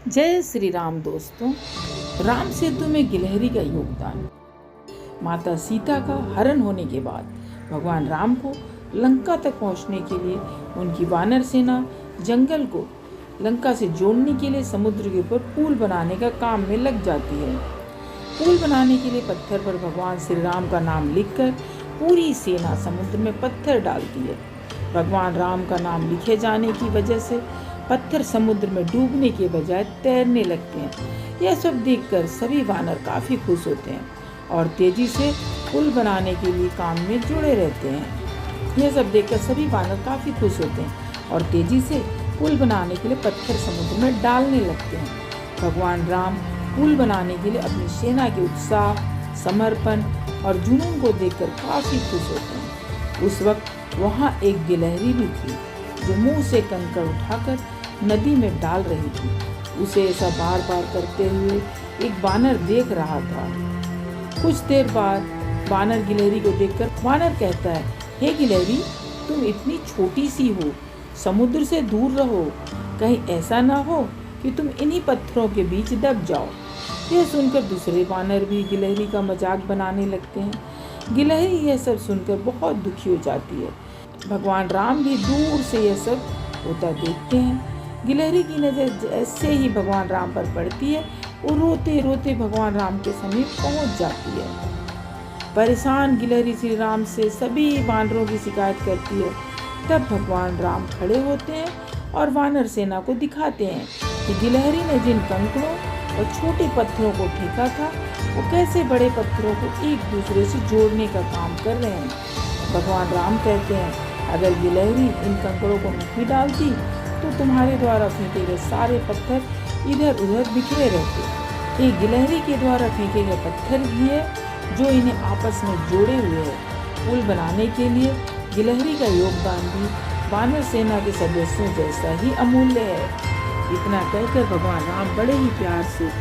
जय श्री राम। दोस्तों, राम सेतु में गिलहरी का योगदान। माता सीता का हरण होने के बाद भगवान राम को लंका तक पहुंचने के लिए उनकी वानर सेना जंगल को लंका से जोड़ने के लिए समुद्र के ऊपर पुल बनाने का काम में लग जाती है। पुल बनाने के लिए पत्थर पर भगवान श्री राम का नाम लिखकर पूरी सेना समुद्र में पत्थर डालती है। भगवान राम का नाम लिखे जाने की वजह से पत्थर समुद्र में डूबने के बजाय तैरने लगते हैं। यह सब देखकर सभी वानर काफी खुश होते हैं और तेजी से पुल बनाने के लिए काम में जुड़े रहते हैं। यह सब देखकर सभी वानर काफी खुश होते हैं और तेजी से पुल बनाने के लिए पत्थर समुद्र में डालने लगते हैं। भगवान राम पुल बनाने के लिए अपनी सेना के उत्साह, समर्पण और जुनून को देखकर काफी खुश होते हैं। उस वक्त वहाँ एक गिलहरी भी थी जो मुंह से कंकड़ उठाकर नदी में डाल रही थी। उसे ऐसा बार बार करते हुए एक वानर देख रहा था। कुछ देर बाद वानर गिलहरी को देखकर वानर कहता है, हे गिलहरी, तुम इतनी छोटी सी हो, समुद्र से दूर रहो। कहीं ऐसा ना हो कि तुम इन्हीं पत्थरों के बीच दब जाओ। यह सुनकर दूसरे वानर भी गिलहरी का मजाक बनाने लगते हैं। गिलहरी यह सब सुनकर बहुत दुखी हो जाती है। भगवान राम भी दूर से यह सब होता देखते हैं। गिलहरी की नज़र जैसे ही भगवान राम पर पड़ती है, वो रोते रोते भगवान राम के समीप पहुंच जाती है। परेशान गिलहरी श्री राम से सभी वानरों की शिकायत करती है। तब भगवान राम खड़े होते हैं और वानर सेना को दिखाते हैं कि गिलहरी ने जिन कंकड़ों और छोटे पत्थरों को फेंका था, वो कैसे बड़े पत्थरों को एक दूसरे से जोड़ने का काम कर रहे हैं। भगवान राम कहते हैं, अगर गिलहरी इन कंकड़ों को नहीं डालती तो तुम्हारे द्वारा फेंके गए सारे पत्थर इधर उधर बिखरे रहते। एक गिलहरी के द्वारा फेंके गए पत्थर भी है जो इन्हें आपस में जोड़े हुए है। पुल बनाने के लिए गिलहरी का योगदान भी वानर सेना के सदस्यों जैसा ही अमूल्य है। इतना कहकर भगवान राम बड़े ही प्यार से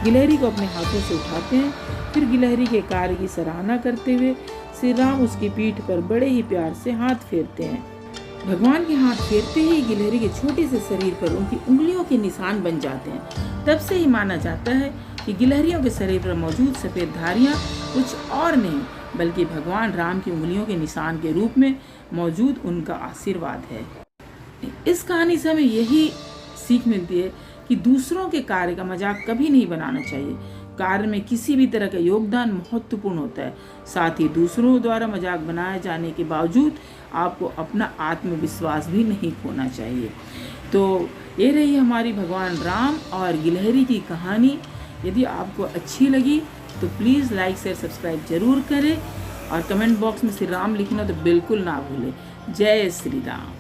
गिलहरी को अपने हाथों से उठाते हैं। फिर गिलहरी के कार्य की सराहना करते हुए श्री राम उसकी पीठ पर बड़े ही प्यार से हाथ फेरते हैं। भगवान के हाथ फेरते ही गिलहरी के छोटे से शरीर पर उनकी उंगलियों के निशान बन जाते हैं। तब से ही माना जाता है कि गिलहरियों के शरीर पर मौजूद सफेद धारियां कुछ और नहीं बल्कि भगवान राम की उंगलियों के निशान के रूप में मौजूद उनका आशीर्वाद है। इस कहानी से हमें यही सीख मिलती है कि दूसरों के कार्य का मजाक कभी नहीं बनाना चाहिए। कार्य में किसी भी तरह का योगदान महत्वपूर्ण होता है। साथ ही दूसरों द्वारा मजाक बनाए जाने के बावजूद आपको अपना आत्मविश्वास भी नहीं खोना चाहिए। तो ये रही हमारी भगवान राम और गिलहरी की कहानी। यदि आपको अच्छी लगी तो प्लीज़ लाइक शेयर सब्सक्राइब जरूर करें और कमेंट बॉक्स में श्री राम लिखना तो बिल्कुल ना भूलें। जय श्री राम।